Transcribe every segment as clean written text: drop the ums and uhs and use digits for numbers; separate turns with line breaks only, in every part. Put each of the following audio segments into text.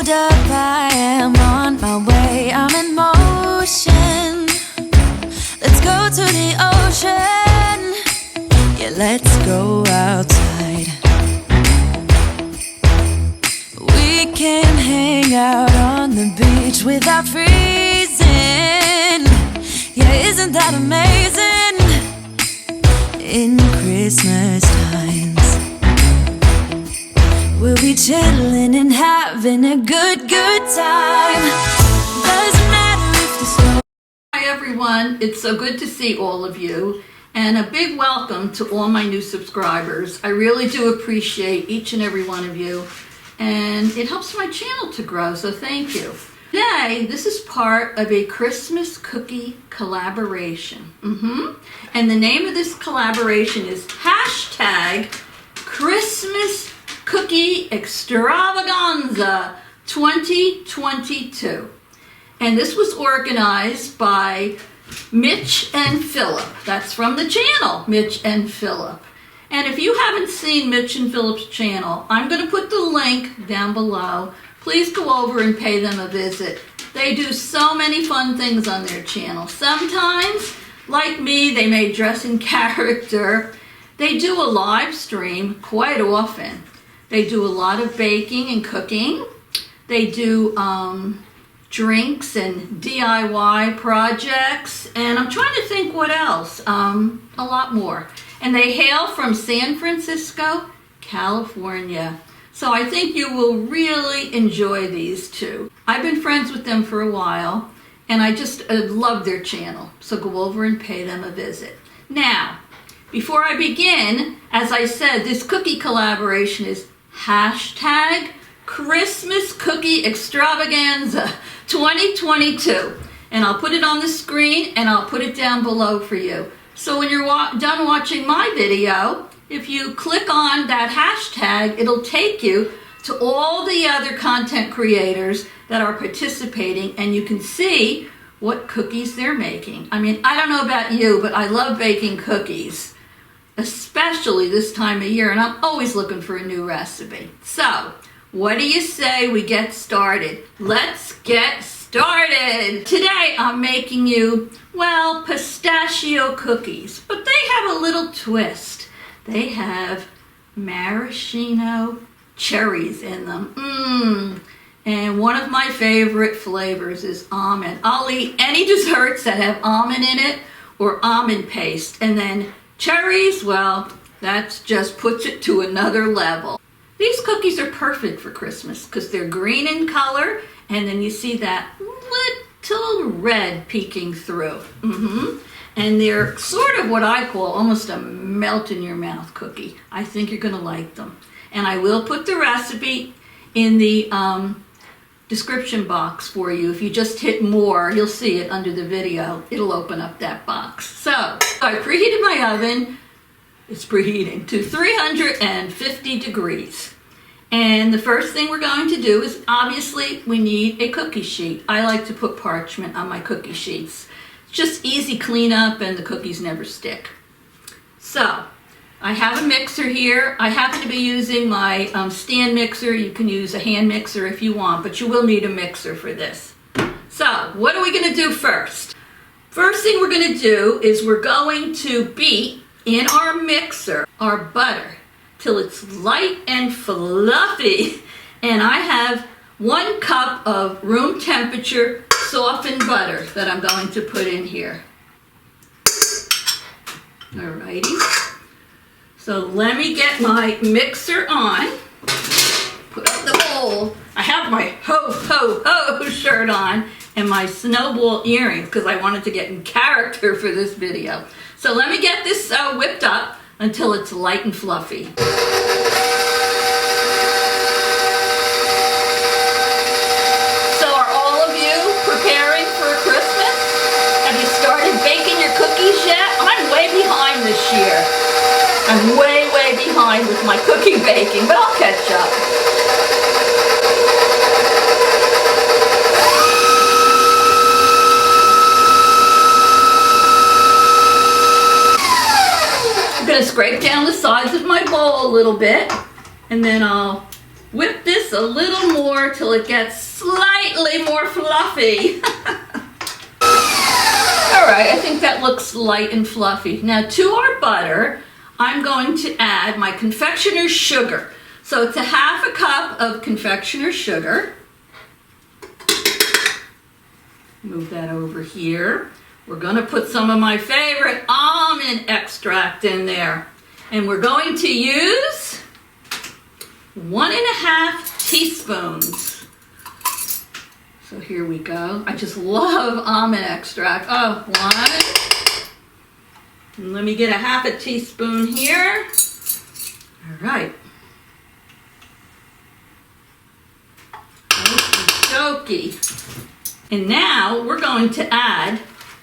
Hold up, I am on my way, I'm in motion. Let's go to the ocean. Yeah, let's go outside. We can hang out on the beach without freezing. Yeah, isn't that amazing? In Christmas times, we'll be chilling and having a good time. Doesn't matter if the snow.
Hi everyone, it's so good to see all of you, and a big welcome to all my new subscribers. I really do appreciate each and every one of you, and it helps my channel to grow, so thank you. Today, this is part of a Christmas cookie collaboration. And the name of this collaboration is hashtag Christmas Cookie Extravaganza 2022. And this was organized by Mitch and Philip. That's from the channel, Mitch and Philip. And if you haven't seen Mitch and Philip's channel, I'm going to put the link down below. Please go over and pay them a visit. They do so many fun things on their channel. Sometimes, like me, they may dress in character. They do a live stream quite often. They do a lot of baking and cooking. They do drinks and DIY projects. And I'm trying to think what else. A lot more. And they hail from San Francisco, California. So I think you will really enjoy these two. I've been friends with them for a while, and I just love their channel. So go over and pay them a visit. Now, before I begin, as I said, this cookie collaboration is hashtag Christmas Cookie Extravaganza 2022. And I'll put it on the screen, and I'll put it down below for you. So when you're done watching my video, if you click on that hashtag, it'll take you to all the other content creators that are participating, and you can see what cookies they're making. I mean, I don't know about you, but I love baking cookies, especially this time of year, and I'm always looking for a new recipe. So, what do you say we get started? Let's get started. Today I'm making you, well, pistachio cookies, but they have a little twist. They have maraschino cherries in them. And one of my favorite flavors is almond. I'll eat any desserts that have almond in it or almond paste. And then cherries, well, that just puts it to another level. These cookies are perfect for Christmas because they're green in color, and then you see that little red peeking through. And they're sort of what I call almost a melt-in-your-mouth cookie. I think you're going to like them. And I will put the recipe in the description box for you. If you just hit more, you'll see it under the video. It'll open up that box. So I preheated my oven. It's preheating to 350 degrees. And the first thing we're going to do is, obviously, we need a cookie sheet. I like to put parchment on my cookie sheets. Just easy cleanup, and the cookies never stick. So, I have a mixer here. I happen to be using my stand mixer. You can use a hand mixer if you want, but you will need a mixer for this. So, what are we going to do first? First thing we're going to do is we're going to beat in our mixer our butter till it's light and fluffy. And I have 1 cup of room temperature softened butter that I'm going to put in here. Alrighty. So let me get my mixer on. Put up the bowl. I have my ho ho ho shirt on and my snowball earrings because I wanted to get in character for this video. So let me get this whipped up until it's light and fluffy. This year. I'm way behind with my cookie baking, but I'll catch up. I'm going to scrape down the sides of my bowl a little bit, and then I'll whip this a little more till it gets slightly more fluffy. All right, I think that looks light and fluffy. Now to our butter, I'm going to add my confectioner's sugar. So it's a half a cup of confectioner's sugar. Move that over here. We're going to put some of my favorite almond extract in there. And we're going to use 1.5 teaspoons. So here we go. I just love almond extract. Oh, 1. And let me get a 1/2 teaspoon here. All right. Okey-dokey. And now we're going to add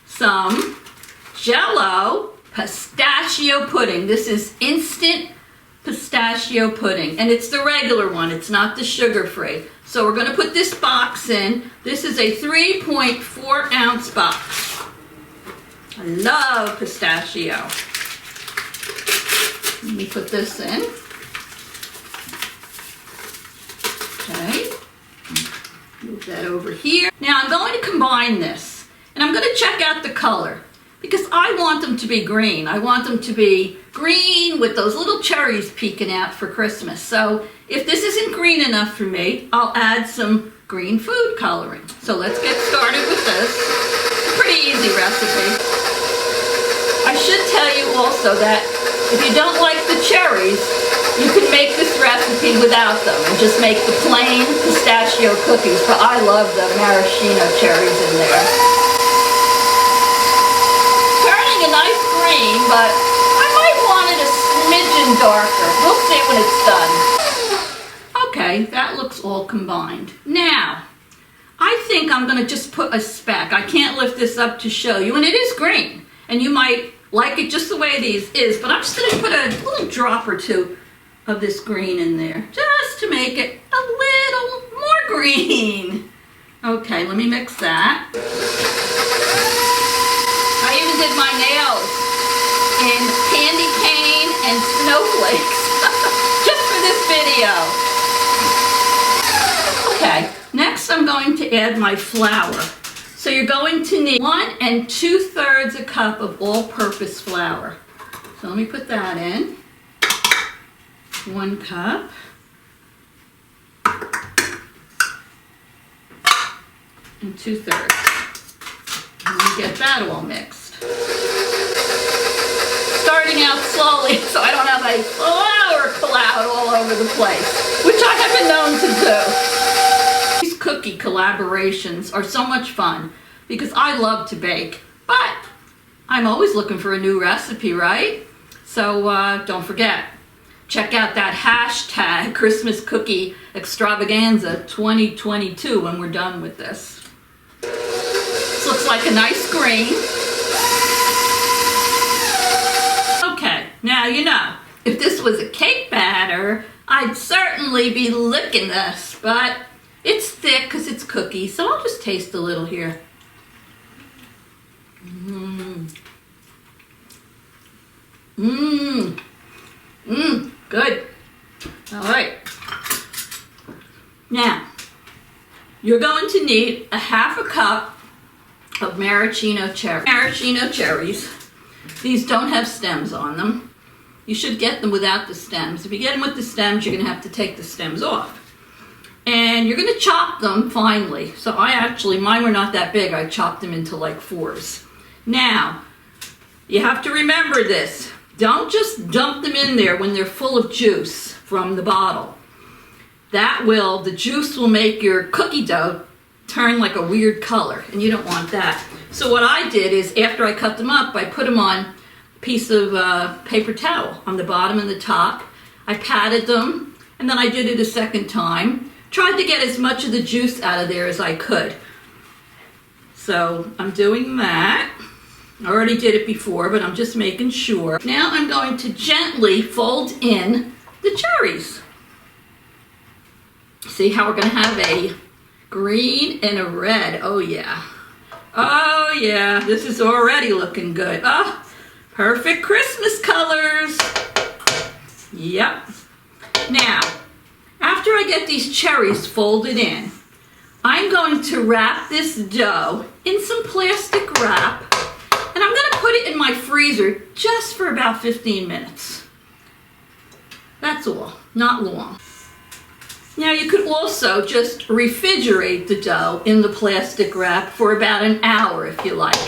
some Jell-O pistachio pudding. This is instant pistachio pudding, and it's the regular one. It's not the sugar-free. So we're going to put this box in. This is a 3.4 ounce box. I love pistachio. Let me put this in. Okay. Move that over here. Now I'm going to combine this, and I'm going to check out the color because I want them to be green. I want them to be green with those little cherries peeking out for Christmas. So if this isn't green enough for me, I'll add some green food coloring. So let's get started with this. It's a pretty easy recipe. I should tell you also that if you don't like the cherries, you can make this recipe without them and just make the plain pistachio cookies, but I love the maraschino cherries in there. Turning a nice green, but I might want it a smidgen darker. We'll see when it's done. Okay, that looks all combined. Now, I think I'm going to just put a speck. I can't lift this up to show you, and it is green, and you might like it just the way it is, but I'm just going to put a little drop or two of this green in there, just to make it a little more green. Okay, let me mix that. I even did my nails in candy cane and snowflakes, just for this video. Okay, next I'm going to add my flour. So you're going to need 1 2/3 cup of all-purpose flour. So let me put that in. 1 cup. And 2/3. And we get that all mixed. Starting out slowly so I don't have a flour cloud all over the place, which I have been known to do. These cookie collaborations are so much fun because I love to bake, but I'm always looking for a new recipe, right? So don't forget. Check out that hashtag Christmas Cookie Extravaganza 2022 when we're done with this. This looks like a nice green. Okay, now you know, if this was a cake batter, I'd certainly be licking this, but it's thick because it's cookie, so I'll just taste a little here. Good. All right. Now, you're going to need a 1/2 cup of maraschino cherries. Maraschino cherries. These don't have stems on them. You should get them without the stems. If you get them with the stems, you're going to have to take the stems off. And you're going to chop them finely. So mine were not that big. I chopped them into like 4s. Now, you have to remember this. Don't just dump them in there when they're full of juice from the bottle. The juice will make your cookie dough turn like a weird color, and you don't want that. So what I did is, after I cut them up, I put them on a piece of paper towel on the bottom and the top. I patted them, and then I did it a second time. Tried to get as much of the juice out of there as I could. So I'm doing that. I already did it before, but I'm just making sure. Now I'm going to gently fold in the cherries. See how we're going to have a green and a red. Oh yeah. Oh yeah, this is already looking good. Oh, perfect Christmas colors. Yep. Now, after after I get these cherries folded in, I'm going to wrap this dough in some plastic wrap, and I'm going to put it in my freezer just for about 15 minutes. That's all, not long. Now you could also just refrigerate the dough in the plastic wrap for about an hour if you like.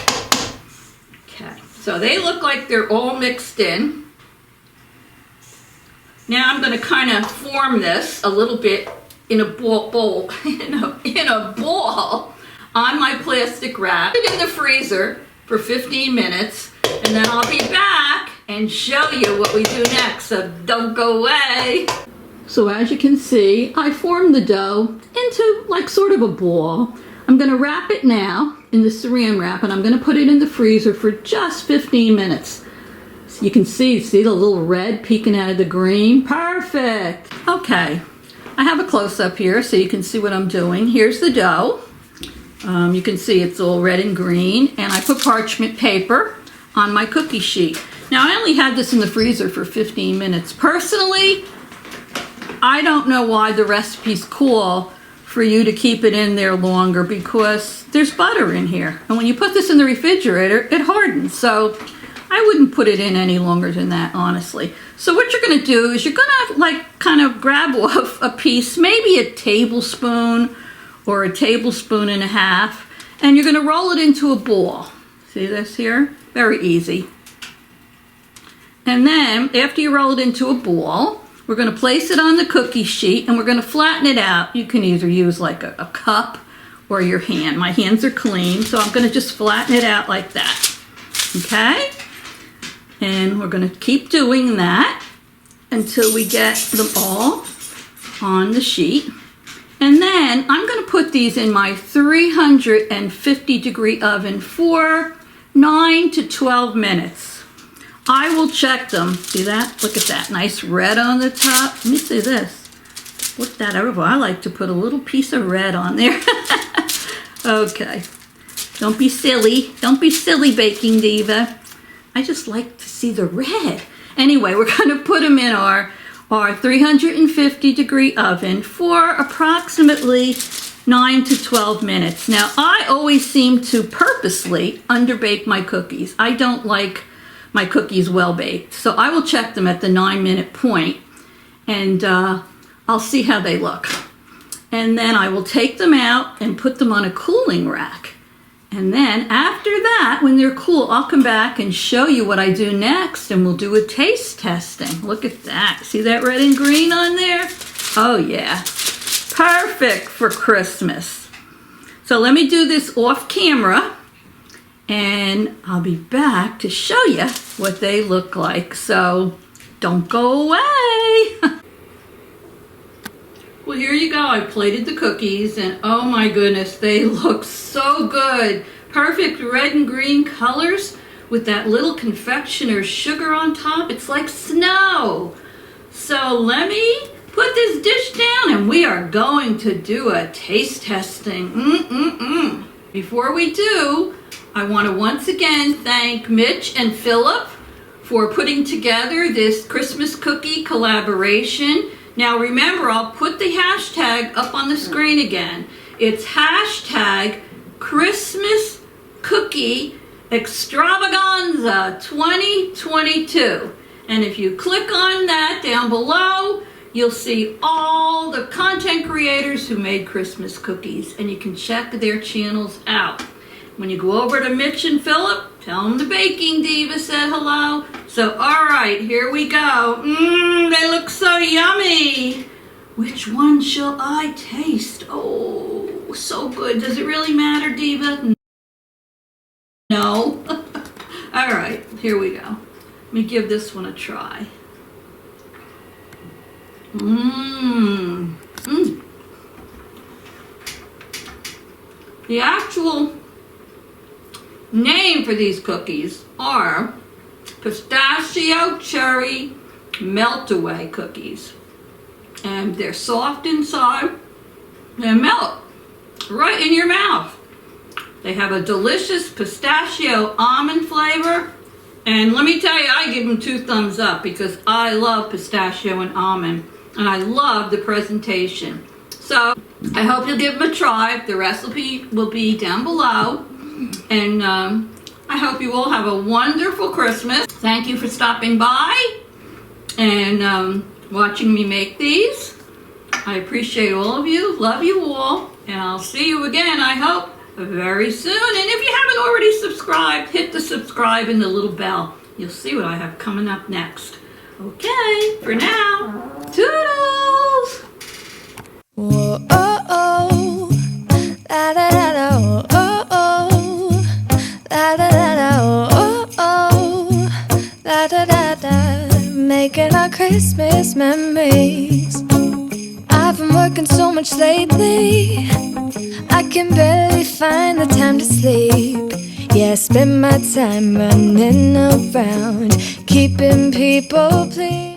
Okay, so they look like they're all mixed in. Now I'm going to kind of form this a little bit in a bowl on my plastic wrap. Put it in the freezer for 15 minutes, and then I'll be back and show you what we do next, so don't go away. So as you can see, I formed the dough into like sort of a ball. I'm going to wrap it now in the saran wrap, and I'm going to put it in the freezer for just 15 minutes. So you can see the little red peeking out of the green? Perfect! Okay, I have a close-up here so you can see what I'm doing. Here's the dough. You can see it's all red and green, and I put parchment paper on my cookie sheet. Now I only had this in the freezer for 15 minutes. Personally, I don't know why the recipes call for you to keep it in there longer, because there's butter in here. And when you put this in the refrigerator, it hardens. So I wouldn't put it in any longer than that, honestly. So what you're going to do is you're going to like kind of grab off a piece, maybe a tablespoon or a tablespoon and a half, and you're going to roll it into a ball. See this here? Very easy. And then after you roll it into a ball, we're going to place it on the cookie sheet, and we're going to flatten it out. You can either use like a cup or your hand. My hands are clean, so I'm going to just flatten it out like that. Okay? And we're going to keep doing that until we get them all on the sheet. And then I'm going to put these in my 350 degree oven for 9 to 12 minutes. I will check them. See that? Look at that. Nice red on the top. Let me see this. Look that over. I like to put a little piece of red on there. Okay. Don't be silly. Don't be silly, Baking Diva. I just like to see the red. Anyway, we're going to put them in our 350 degree oven for approximately 9 to 12 minutes. Now, I always seem to purposely underbake my cookies. I don't like my cookies well baked. So I will check them at the 9-minute point, and I'll see how they look. And then I will take them out and put them on a cooling rack. And then after that, when they're cool, I'll come back and show you what I do next, and we'll do a taste testing. Look at that. See that red and green on there? Oh yeah. Perfect for Christmas. So let me do this off camera, and I'll be back to show you what they look like. So don't go away. Well, here you go. I plated the cookies, and oh my goodness, they look so good. Perfect red and green colors with that little confectioner's sugar on top. It's like snow. So let me put this dish down, and we are going to do a taste testing. Before we do, I want to once again thank Mitch and Philip for putting together this Christmas cookie collaboration. Now remember, I'll put the hashtag up on the screen again. It's hashtag Christmas Cookie Extravaganza 2022. And if you click on that down below, you'll see all the content creators who made Christmas cookies, and you can check their channels out. When you go over to Mitch and Philip, tell them the Baking Diva said hello. So, all right, here we go. They look so yummy. Which one shall I taste? Oh, so good. Does it really matter, Diva? No. All right, here we go. Let me give this one a try. The actual name for these cookies are PistachioCherryMeltawayCookies. And they're soft inside. They melt right in your mouth. They have a delicious pistachio almond flavor. And let me tell you, I give them 2 thumbs up because I love pistachio and almond. and I love the presentation. So I hope you'll give them a try. The recipe will be down below, and I hope you all have a wonderful Christmas. Thank you for stopping by and watching me make these. I appreciate all of you, love you all, and I'll see you again, I hope, very soon. And if you haven't already subscribed, hit the subscribe and the little bell. You'll see what I have coming up next. Okay, for now, toodles!
Whoa, oh, oh, la da da da, oh, oh, oh, la da da da, oh, oh, la da da da, making our Christmas memories. I've been working so much lately, I can barely find the time to sleep. Yeah, I spend my time running around, keeping people pleased.